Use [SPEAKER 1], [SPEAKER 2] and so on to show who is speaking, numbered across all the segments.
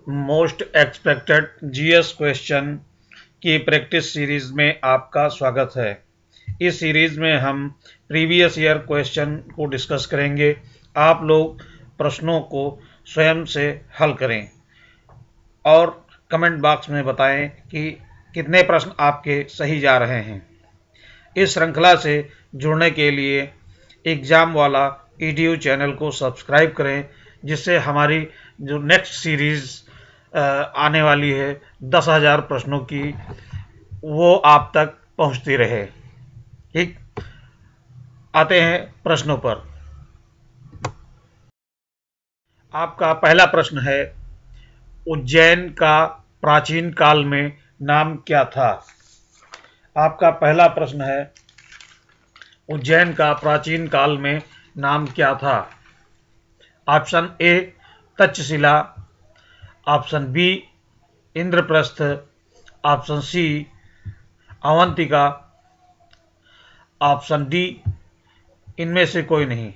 [SPEAKER 1] Most expected GS question की practice series में आपका स्वागत है। इस सीरीज में हम प्रीवियस ईयर क्वेश्चन को डिस्कस करेंगे। आप लोग प्रश्नों को स्वयं से हल करें और कमेंट बॉक्स में बताएं कि कितने प्रश्न आपके सही जा रहे हैं। इस श्रृंखला से जुड़ने के लिए एग्जाम वाला EDU चैनल को सब्सक्राइब करें, जिससे हमारी जो नेक्स्ट सीरीज आने वाली है 10,000 प्रश्नों की, वो आप तक पहुंचती रहे। ठीक, आते हैं प्रश्नों पर। आपका पहला प्रश्न है, उज्जैन का प्राचीन काल में नाम क्या था? आपका पहला प्रश्न है, उज्जैन का प्राचीन काल में नाम क्या था? Option A Takshashila, option B Indraprastha, option C Avantika, option D इनमें से कोई नहीं,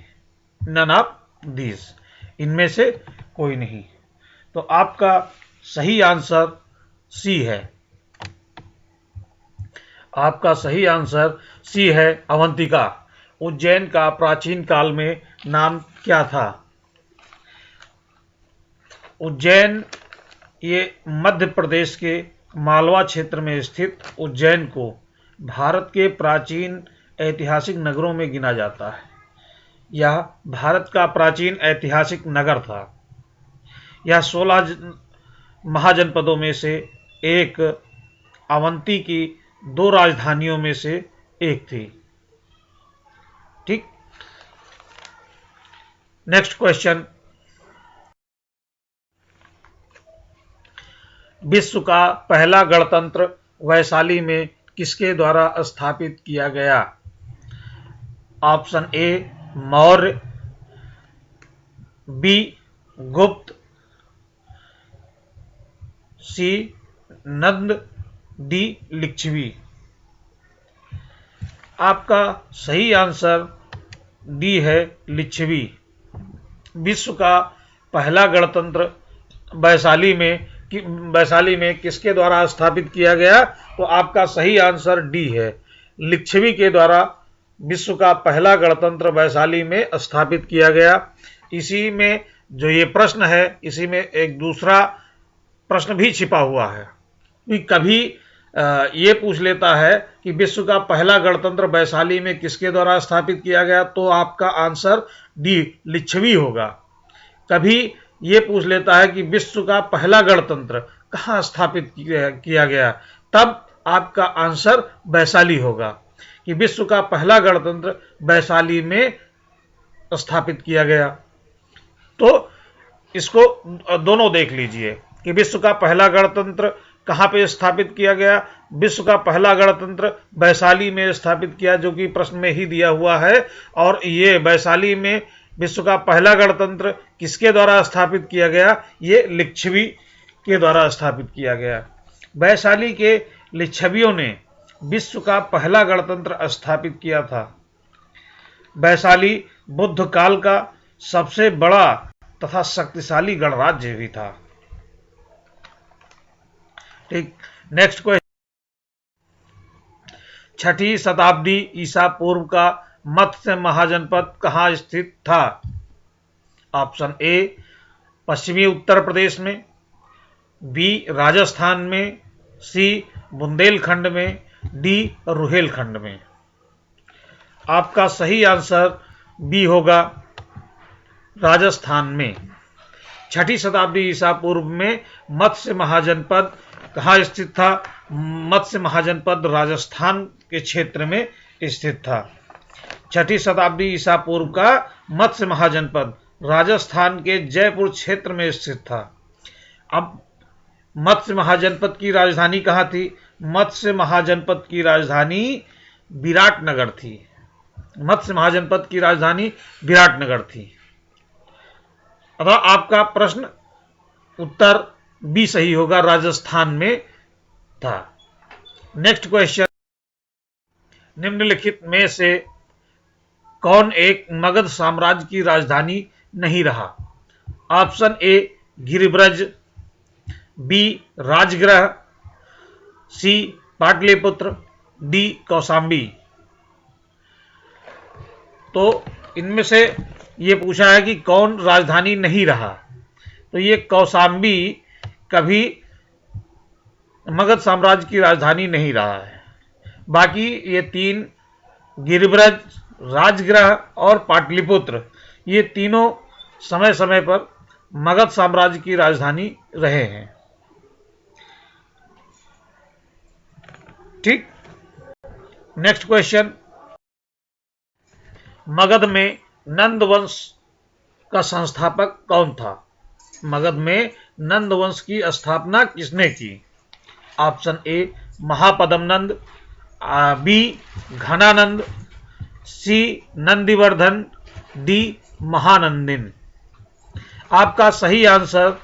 [SPEAKER 1] नन ऑफ दीज, इनमें से कोई नहीं। तो आपका सही आंसर सी है। आपका सही आंसर सी है, अवंतिका। उज्जैन का प्राचीन काल में नाम क्या था? उज्जैन ये मध्य प्रदेश के मालवा क्षेत्र में स्थित उज्जैन को भारत के प्राचीन ऐतिहासिक नगरों में गिना जाता है। यह भारत का प्राचीन ऐतिहासिक नगर था। यह 16 महाजनपदों में से एक, अवंती की 2 राजधानियों में से एक थी। ठीक, नेक्स्ट क्वेश्चन। विश्व का पहला गणतंत्र वैशाली में किसके द्वारा स्थापित किया गया? ऑप्शन ए मौर्य, बी गुप्त, सी नंद, डी लिच्छवी। आपका सही आंसर डी है, लिच्छवी। विश्व का पहला गणतंत्र वैशाली में किसके द्वारा स्थापित किया गया? तो आपका सही आंसर डी है, लिच्छवी के द्वारा विश्व का पहला गणतंत्र वैशाली में स्थापित किया गया। इसी में जो ये प्रश्न है, इसी में एक दूसरा प्रश्न भी छिपा हुआ है कि कभी ये पूछ लेता है कि विश्व का पहला गणतंत्र वैशाली में किसके द्वारा स्थापित किया गया, तो आपका आंसर डी लिच्छवी होगा। कभी ये पूछ लेता है कि विश्व का पहला गणतंत्र कहाँ स्थापित किया गया, तब आपका आंसर वैशाली होगा कि विश्व का पहला गणतंत्र वैशाली में स्थापित किया गया। तो इसको दोनों देख लीजिए कि विश्व का पहला गणतंत्र कहाँ पे स्थापित किया गया। विश्व का पहला गणतंत्र वैशाली में स्थापित किया, जो कि प्रश्न में ही दिया हुआ है। और ये वैशाली में विश्व का पहला गणतंत्र किसके द्वारा स्थापित किया गया? ये लिच्छवी के द्वारा स्थापित किया गया। वैशाली के लिच्छवियों ने विश्व का पहला गणतंत्र स्थापित किया था। वैशाली बुद्ध काल का सबसे बड़ा तथा शक्तिशाली गणराज्य भी था। ठीक, नेक्स्ट क्वेश्चन। 6ठी शताब्दी ईसा पूर्व का मत्स्य महाजनपद कहाँ स्थित था? ऑप्शन ए पश्चिमी उत्तर प्रदेश में, बी राजस्थान में, सी बुंदेलखंड में, डी रुहेलखंड में। आपका सही आंसर बी होगा, राजस्थान में। 6ठी शताब्दी ईसा पूर्व में मत्स्य महाजनपद कहाँ स्थित था? मत्स्य महाजनपद राजस्थान के क्षेत्र में स्थित था। 6ठी शताब्दी ईसा पूर्व का मत्स्य महाजनपद राजस्थान के जयपुर क्षेत्र में स्थित था। अब मत्स्य महाजनपद की राजधानी कहाँ थी? मत्स्य महाजनपद की राजधानी विराटनगर थी। मत्स्य महाजनपद की राजधानी विराटनगर थी। अतः आपका प्रश्न उत्तर बी सही होगा, राजस्थान में था। Next question. निम्नलिखित में से कौन एक मगध साम्राज्य की राजधानी नहीं रहा? Option A Giribraj, B Rajgriha, C Pataliputra, D Kaushambi. तो इनमें से ये पूछा है कि कौन राजधानी नहीं रहा, तो ये कौशाम्बी कभी मगध साम्राज्य की राजधानी नहीं रहा है। बाकी ये तीन, गिरिब्रज, राजगृह और पाटलिपुत्र, ये तीनों समय समय पर मगध साम्राज्य की राजधानी रहे हैं। ठीक। नेक्स्ट क्वेश्चन, मगध में नंद वंश का संस्थापक कौन था? मगध में नंद वंश की स्थापना किसने की? Option A Mahapadma Nanda, B Ghanananda, C Nandivardhana, D Mahanandin. आपका सही आंसर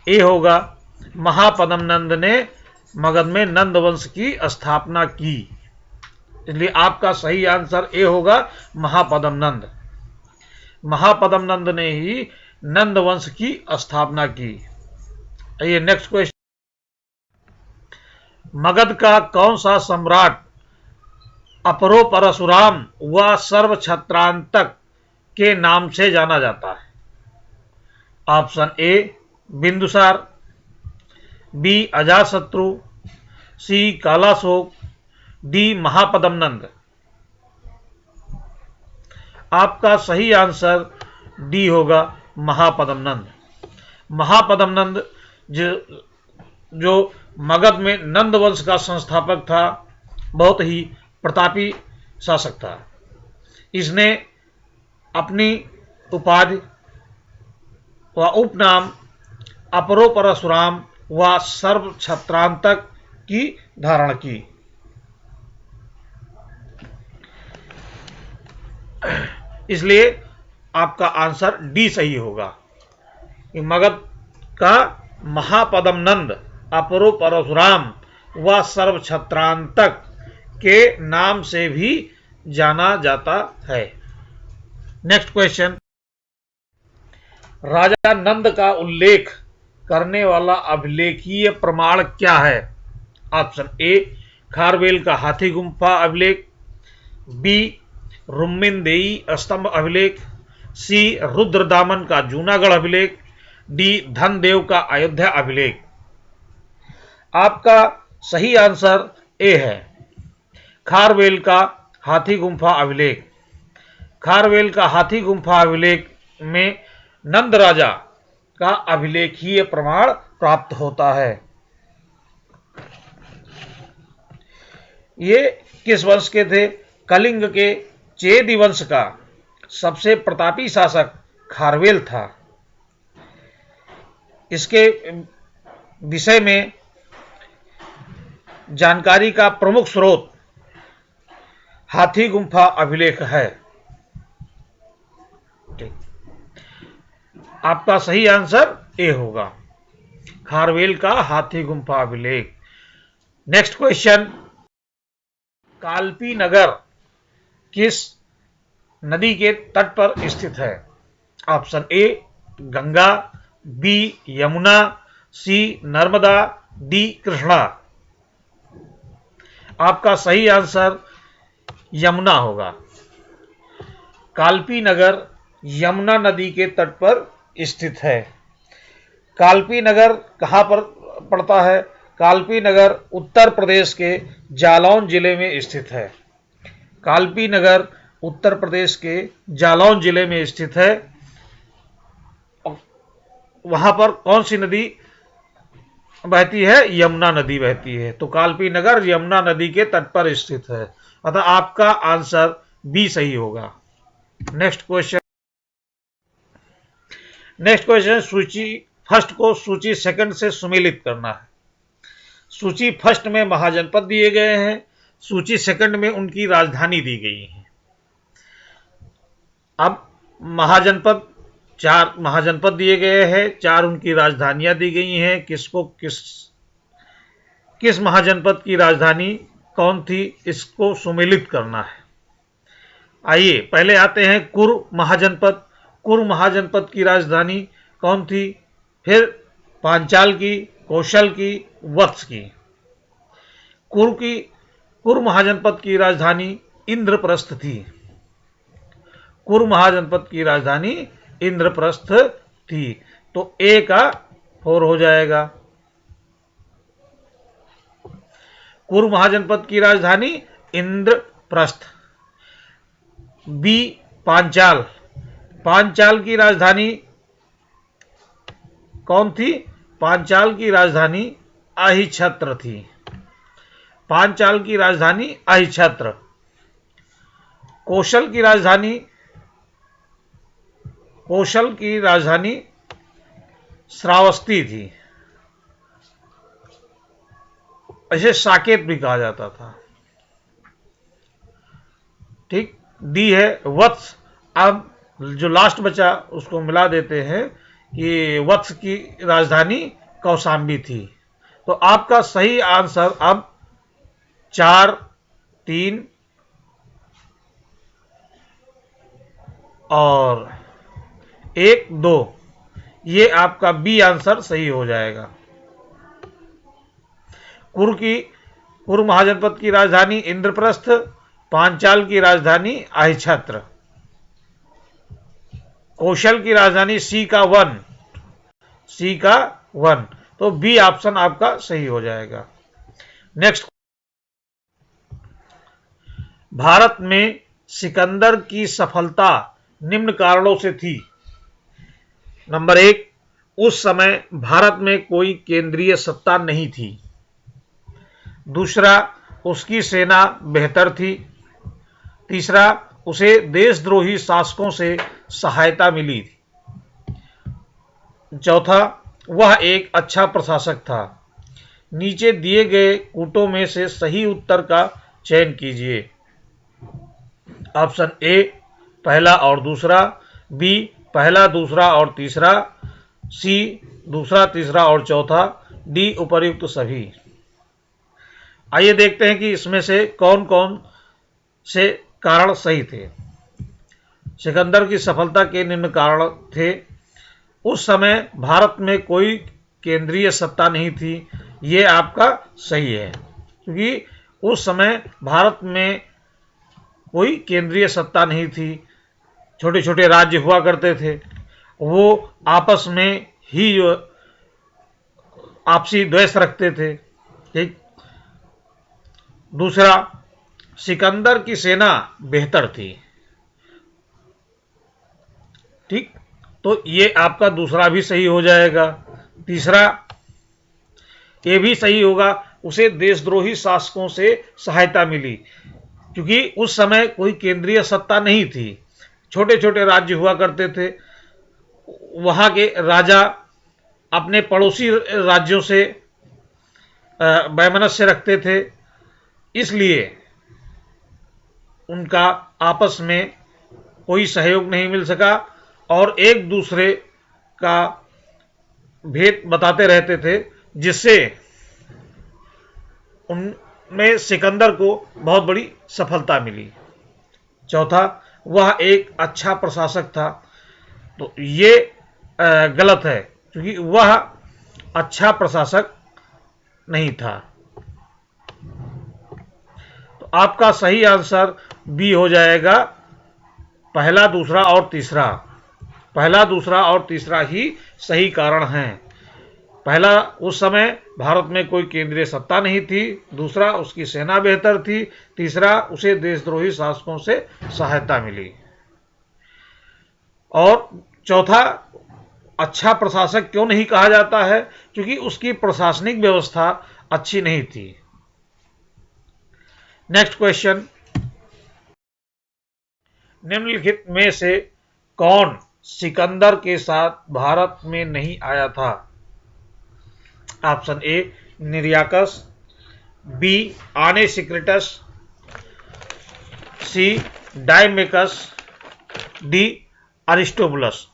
[SPEAKER 1] ए होगा, महापद्म नंद ने मगध में नंद वंश की स्थापना की। इसलिए आपका सही आंसर ए होगा, महापद्म नंद। महापद्म नंद ने ही नंद वंश की स्थापना की। आइए नेक्स्ट क्वेश्चन, मगध का कौन सा सम्राट अपरो परशुराम व सर्वछत्रांतक के नाम से जाना जाता है? Option A Bindusara, B Ajatashatru, C Kalashoka, D Mahapadma Nanda. आपका सही आंसर डी होगा, महापद्म नंद। महापद्म नंद जो मगध में नंद वंश का संस्थापक था, बहुत ही प्रतापी शासक था। इसने अपनी उपाधि व उपनाम अपरो परशुराम व सर्वछत्रांतक की धारण की। इसलिए आपका आंसर डी सही होगा। मगध का महापद्म नंद अपरो परशुराम व सर्वछत्रांतक के नाम से भी जाना जाता है। नेक्स्ट क्वेश्चन, राजा नंद का उल्लेख करने वाला अभिलेखीय प्रमाण क्या है? ऑप्शन ए खारवेल का हाथी गुम्फा अभिलेख, बी रुम्मिनदेई स्तंभ अभिलेख, सी रुद्रदामन का जूनागढ़ अभिलेख, डी धनदेव का अयोध्या अभिलेख। आपका सही आंसर ए है, खारवेल का हाथी गुम्फा अभिलेख। खारवेल का हाथी गुम्फा अभिलेख में नंद राजा का अभिलेखीय प्रमाण प्राप्त होता है। ये किस वंश के थे? कलिंग के चेदी वंश का सबसे प्रतापी शासक खारवेल था। इसके विषय में जानकारी का प्रमुख स्रोत हाथी गुम्फा अभिलेख है। आपका सही आंसर ए होगा, खारवेल का हाथी गुम्फा अभिलेख। नेक्स्ट क्वेश्चन, कालपी नगर किस नदी के तट पर स्थित है? Option A Ganga, B Yamuna, C Narmada, D Krishna. आपका सही आंसर यमुना होगा। कालपी नगर यमुना नदी के तट पर स्थित है। कालपी नगर कहाँ पर पड़ता है? कालपी नगर उत्तर प्रदेश के जालौन जिले में स्थित है। कालपी नगर उत्तर प्रदेश के जालौन जिले में स्थित है। वहां पर कौन सी नदी बहती है? यमुना नदी बहती है। तो कालपी नगर यमुना नदी के तट पर स्थित है। अतः आपका आंसर बी सही होगा। नेक्स्ट क्वेश्चन, सूची फर्स्ट को सूची सेकंड से सुमेलित करना है। सूची फर्स्ट में महाजनपद दिए गए हैं, सूची सेकंड में उनकी राजधानी दी गई है। अब महाजनपद, 4 महाजनपद दिए गए हैं, 4 उनकी राजधानियां दी गई हैं। किसको किस महाजनपद की राजधानी कौन थी, इसको सुमेलित करना है। आइए पहले आते हैं कुरु महाजनपद। कुरु महाजनपद की राजधानी कौन थी? फिर पांचाल की, कौशल की, वत्स की। कुरु महाजनपद की राजधानी इंद्रप्रस्थ थी। कुरु महाजनपद की राजधानी इंद्रप्रस्थ थी। तो ए का 4 हो जाएगा। कुरु महाजनपद की राजधानी इंद्रप्रस्थ। बी पांचाल। पांचाल की राजधानी कौन थी? पांचाल की राजधानी अहिछत्र थी। पांचाल की राजधानी अहिछत्र। कौशल की राजधानी श्रावस्ती थी। इसे साकेत भी कहा जाता था। ठीक। डी है वत्स। अब जो लास्ट बचा उसको मिला देते हैं कि वत्स की राजधानी कौशाम्बी थी। तो आपका सही आंसर अब 4, 3 और 1, 2, ये आपका बी आंसर सही हो जाएगा। कुरु महाजनपद की राजधानी इंद्रप्रस्थ, पांचाल की राजधानी अहिछत्र, कौशल की राजधानी सी का 1। तो बी ऑप्शन आपका सही हो जाएगा। नेक्स्ट, भारत में सिकंदर की सफलता निम्न कारणों से थी। नंबर 1, उस समय भारत में कोई केंद्रीय सत्ता नहीं थी। दूसरा, उसकी सेना बेहतर थी। तीसरा, उसे देशद्रोही शासकों से सहायता मिली। चौथा, वह एक अच्छा प्रशासक था। नीचे दिए गए कूटों में से सही उत्तर का चयन कीजिए। ऑप्शन ए पहला और दूसरा, बी पहला, दूसरा और तीसरा, सी दूसरा, तीसरा और चौथा, डी उपर्युक्त सभी। आइए देखते हैं कि इसमें से कौन कौन से कारण सही थे। सिकंदर की सफलता के निम्न कारण थे। उस समय भारत में कोई केंद्रीय सत्ता नहीं थी। ये आपका सही है, क्योंकि उस समय भारत में कोई केंद्रीय सत्ता नहीं थी। छोटे छोटे राज्य हुआ करते थे, वो आपस में ही आपसी द्वेष रखते थे। ठीक। दूसरा, सिकंदर की सेना बेहतर थी। ठीक। तो ये आपका दूसरा भी सही हो जाएगा। तीसरा, ये भी सही होगा, उसे देशद्रोही शासकों से सहायता मिली, क्योंकि उस समय कोई केंद्रीय सत्ता नहीं थी। छोटे छोटे राज्य हुआ करते थे। वहां के राजा अपने पड़ोसी राज्यों से वैमनस्य रखते थे, इसलिए उनका आपस में कोई सहयोग नहीं मिल सका और एक दूसरे का भेद बताते रहते थे, जिससे उनमें सिकंदर को बहुत बड़ी सफलता मिली। चौथा, वह एक अच्छा प्रशासक था। तो ये गलत है, क्योंकि वह अच्छा प्रशासक नहीं था। तो आपका सही आंसर बी हो जाएगा, पहला, दूसरा और तीसरा। पहला, दूसरा और तीसरा ही सही कारण हैं। पहला, उस समय भारत में कोई केंद्रीय सत्ता नहीं थी। दूसरा, उसकी सेना बेहतर थी। तीसरा, उसे देशद्रोही शासकों से सहायता मिली। और चौथा, अच्छा प्रशासक क्यों नहीं कहा जाता है? क्योंकि उसकी प्रशासनिक व्यवस्था अच्छी नहीं थी। नेक्स्ट क्वेश्चन, निम्नलिखित में से कौन सिकंदर के साथ भारत में नहीं आया था? ऑप्शन ए निरियाकस, बी आने सिक्रेटस, सी डायमेकस, डी अरिस्टोबुलस।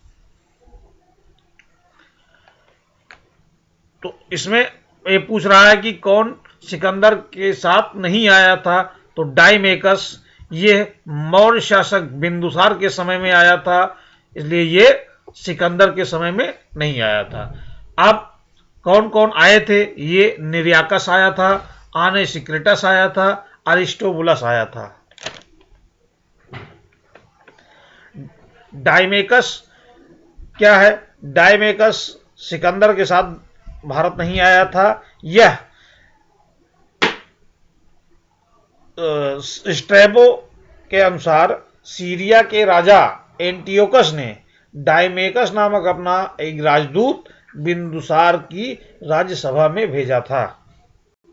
[SPEAKER 1] तो इसमें ये पूछ रहा है कि कौन सिकंदर के साथ नहीं आया था। तो डायमेकस, ये मौर्य शासक बिंदुसार के समय में आया था, इसलिए ये सिकंदर के समय में नहीं आया था। अब कौन कौन आए थे? ये निरियाकस आया था, आनेसिक्रिटस आया था, अरिस्टोबुलस आया था। डायमेकस क्या है? डायमेकस सिकंदर के साथ भारत नहीं आया था। यह स्ट्रैबो के अनुसार सीरिया के राजा एंटियोकस ने डायमेकस नामक अपना एक राजदूत बिंदुसार की राज्यसभा में भेजा था,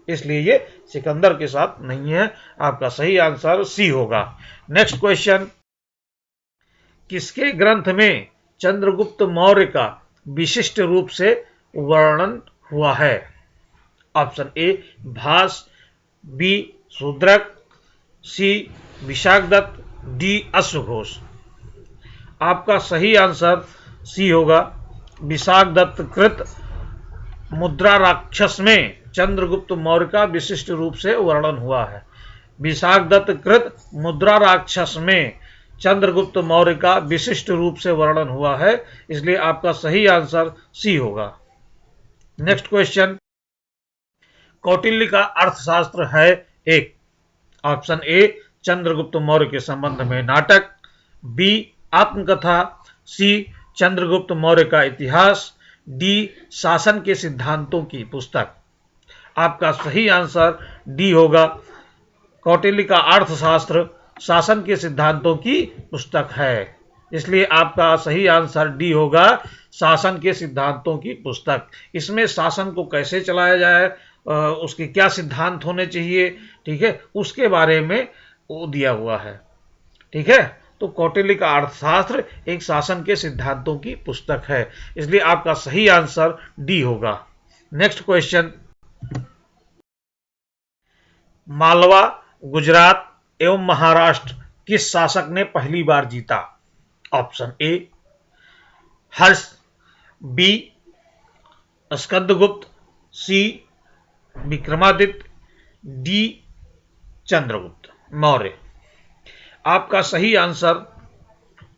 [SPEAKER 1] इसलिए ये सिकंदर के साथ नहीं है। आपका सही आंसर सी होगा। नेक्स्ट क्वेश्चन, किसके ग्रंथ में चंद्रगुप्त मौर्य का विशिष्ट रूप से वर्णन हुआ है? Option A Bhasa, B Shudraka, C Vishakhadatta, D अश्वघोष। आपका सही आंसर सी होगा। विशाखदत्त कृत मुद्रा राक्षस में चंद्रगुप्त मौर्य का विशिष्ट रूप से वर्णन हुआ है। विशाखदत्त कृत मुद्रा राक्षस में चंद्रगुप्त मौर्य का विशिष्ट रूप से वर्णन हुआ है, इसलिए आपका सही आंसर सी होगा। नेक्स्ट क्वेश्चन, कौटिल्य का अर्थशास्त्र है एक। ऑप्शन ए चंद्रगुप्त मौर्य के संबंध में नाटक, बी आत्मकथा, सी चंद्रगुप्त मौर्य का इतिहास, डी शासन के सिद्धांतों की पुस्तक। आपका सही आंसर डी होगा। कौटिल्य का अर्थशास्त्र शासन के सिद्धांतों की पुस्तक है, इसलिए आपका सही आंसर डी होगा, शासन के सिद्धांतों की पुस्तक। इसमें शासन को कैसे चलाया जाए, उसके क्या सिद्धांत होने चाहिए, ठीक है, उसके बारे में वो दिया हुआ है। ठीक है, तो कौटिल्य का अर्थशास्त्र एक शासन के सिद्धांतों की पुस्तक है, इसलिए आपका सही आंसर डी होगा। नेक्स्ट क्वेश्चन, मालवा, गुजरात एवं महाराष्ट्र किस शासक ने पहली बार जीता? Option A Harsha, B Skandagupta, C Vikramaditya, D Chandragupta Maurya. आपका सही आंसर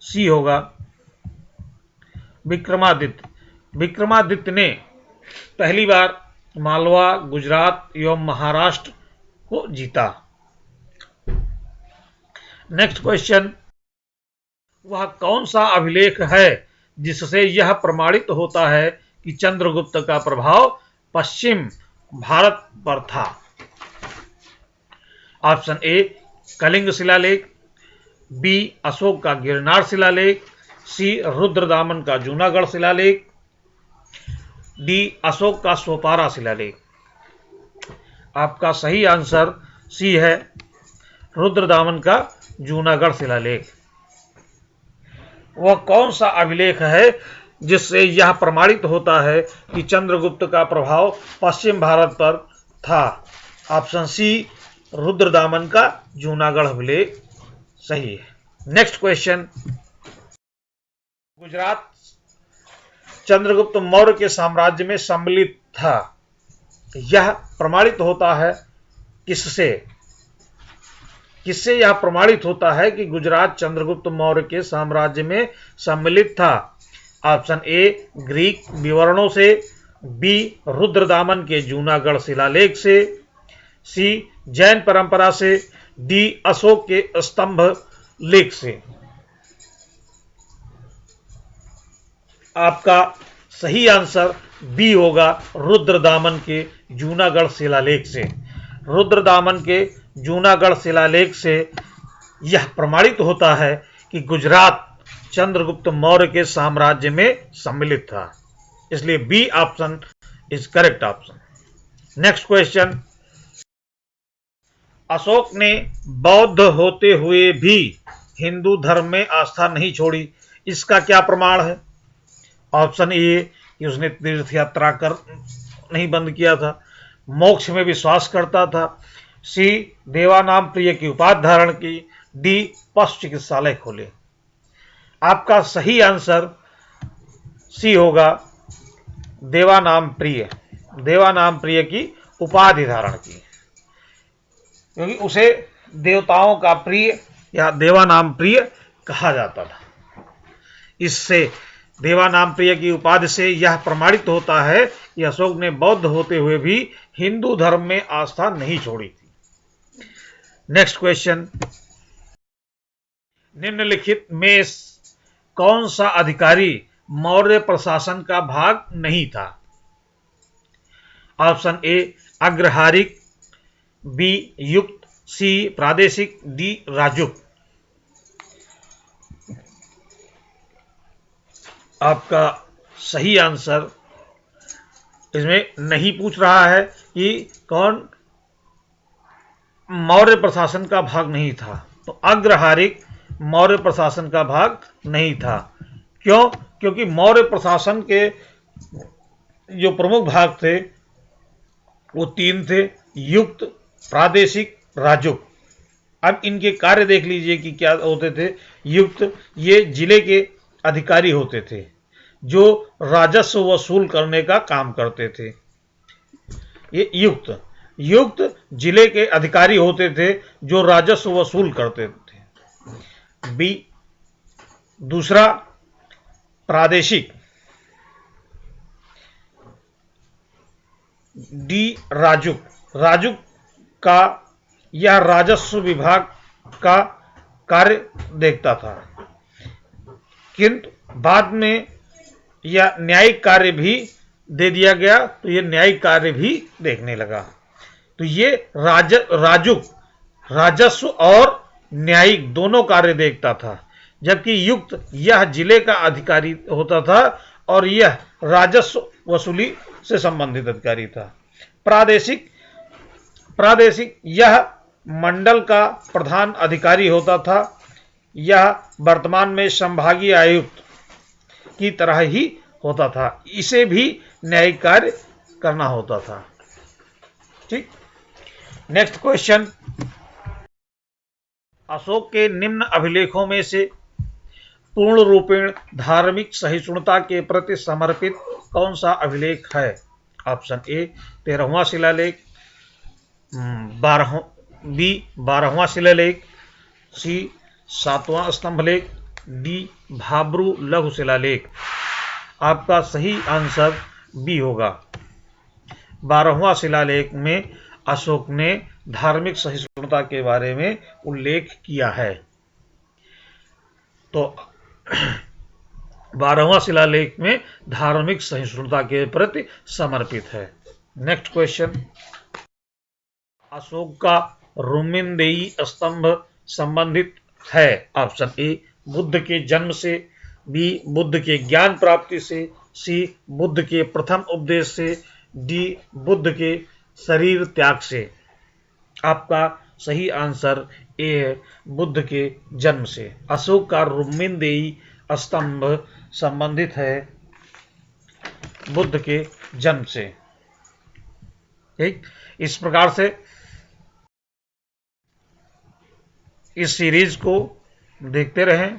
[SPEAKER 1] सी होगा, विक्रमादित्य। विक्रमादित्य ने पहली बार मालवा, गुजरात एवं महाराष्ट्र को जीता। नेक्स्ट क्वेश्चन, वह कौन सा अभिलेख है जिससे यह प्रमाणित होता है कि चंद्रगुप्त का प्रभाव पश्चिम भारत पर था? ऑप्शन ए कलिंग शिलालेख, बी अशोक का गिरनार शिलालेख, सी रुद्रदामन का जूनागढ़ शिलालेख, डी अशोक का सोपारा शिलालेख। आपका सही आंसर सी है, रुद्रदामन का जूनागढ़ शिलालेख। वह कौन सा अभिलेख है जिससे यह प्रमाणित होता है कि चंद्रगुप्त का प्रभाव पश्चिम भारत पर था? ऑप्शन सी रुद्रदामन का जूनागढ़ अभिलेख सही है। नेक्स्ट क्वेश्चन, गुजरात चंद्रगुप्त मौर्य के साम्राज्य में सम्मिलित था, यह प्रमाणित होता है किससे? किससे यह प्रमाणित होता है कि गुजरात चंद्रगुप्त मौर्य के साम्राज्य में सम्मिलित था? ऑप्शन ए ग्रीक विवरणों से, बी रुद्रदामन के जूनागढ़ शिलालेख से, सी जैन परंपरा से, डी अशोक के स्तंभ लेख से। आपका सही आंसर बी होगा, रुद्रदामन के जूनागढ़ शिलालेख से। रुद्रदामन के जूनागढ़ शिलालेख से यह प्रमाणित होता है कि गुजरात चंद्रगुप्त मौर्य के साम्राज्य में सम्मिलित था, इसलिए B option is correct option. Next question, Ashoka ने बौद्ध होते हुए भी हिंदू धर्म में आस्था नहीं छोड़ी, इसका क्या प्रमाण है? ऑप्शन ए कि उसने तीर्थ यात्रा कर नहीं बंद किया था, मोक्ष में विश्वास करता था, सी देवानाम प्रिय की उपाधि धारण की, डी पशु चिकित्सालय खोले। आपका सही आंसर सी होगा, देवानाम प्रिय। देवानाम प्रिय की उपाधि धारण की, क्योंकि उसे देवताओं का प्रिय या देवानाम प्रिय कहा जाता था। इससे देवानामप्रिय की उपाधि से यह प्रमाणित होता है कि अशोक ने बौद्ध होते हुए भी हिंदू धर्म में आस्था नहीं छोड़ी थी। नेक्स्ट क्वेश्चन, निम्नलिखित में कौन सा अधिकारी मौर्य प्रशासन का भाग नहीं था? ऑप्शन ए अग्रहारिक, बी युक्त, सी प्रादेशिक, डी राजुक। आपका सही आंसर, इसमें नहीं पूछ रहा है कि कौन मौर्य प्रशासन का भाग नहीं था, तो अग्रहारिक मौर्य प्रशासन का भाग नहीं था। क्यों? क्योंकि मौर्य प्रशासन के जो प्रमुख भाग थे वो 3 थे, युक्त, प्रादेशिक, राजुक। अब इनके कार्य देख लीजिए कि क्या होते थे। युक्त, ये जिले के अधिकारी होते थे जो राजस्व वसूल करने का काम करते थे। ये युक्त जिले के अधिकारी होते थे जो राजस्व वसूल करते थे। बी दूसरा प्रादेशिक, डी राजुक का यह राजस्व विभाग का कार्य देखता था, किंतु बाद में यह न्यायिक कार्य भी दे दिया गया, तो यह न्यायिक कार्य भी देखने लगा। तो ये राजुक राजस्व और न्यायिक दोनों कार्य देखता था, जबकि युक्त यह जिले का अधिकारी होता था और यह राजस्व वसूली से संबंधित अधिकारी था। प्रादेशिक यह मंडल का प्रधान अधिकारी होता था। यह वर्तमान में संभागीय आयुक्त की तरह ही होता था, इसे भी न्यायिक कार्य करना होता था। ठीक, नेक्स्ट क्वेश्चन, अशोक के निम्न अभिलेखों में से पूर्ण रूपेण धार्मिक सहिष्णुता के प्रति समर्पित कौन सा अभिलेख है? ऑप्शन ए 13वां शिलालेख, बी 12वां शिलालेख, सी 7वां स्तंभलेख, डी भाब्रू लघु शिलालेख। आपका सही आंसर बी होगा। 12वां शिलालेख में अशोक ने धार्मिक सहिष्णुता के बारे में उल्लेख किया है। तो 12वां शिलालेख में धार्मिक सहिष्णुता के प्रति समर्पित है। नेक्स्ट क्वेश्चन, अशोक का रुमिनदेई स्तंभ संबंधित है? ऑप्शन ए बुद्ध के जन्म से, बी बुद्ध के ज्ञान प्राप्ति से, सी बुद्ध के प्रथम उपदेश से, डी बुद्ध के शरीर त्याग से। आपका सही आंसर ए है, बुद्ध के जन्म से। अशोक का रुमिनदेई स्तंभ संबंधित है बुद्ध के जन्म से। ठीक, इस प्रकार से इस सीरीज को देखते रहें।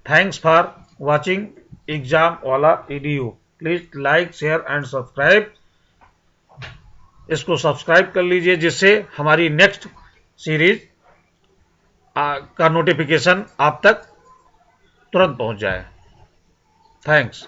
[SPEAKER 1] थैंक्स फॉर वाचिंग एग्जाम वाला video. Please like, share and subscribe. इसको सब्सक्राइब कर लीजिए जिससे हमारी नेक्स्ट सीरीज का नोटिफिकेशन आप तक तुरंत पहुंच जाए। थैंक्स।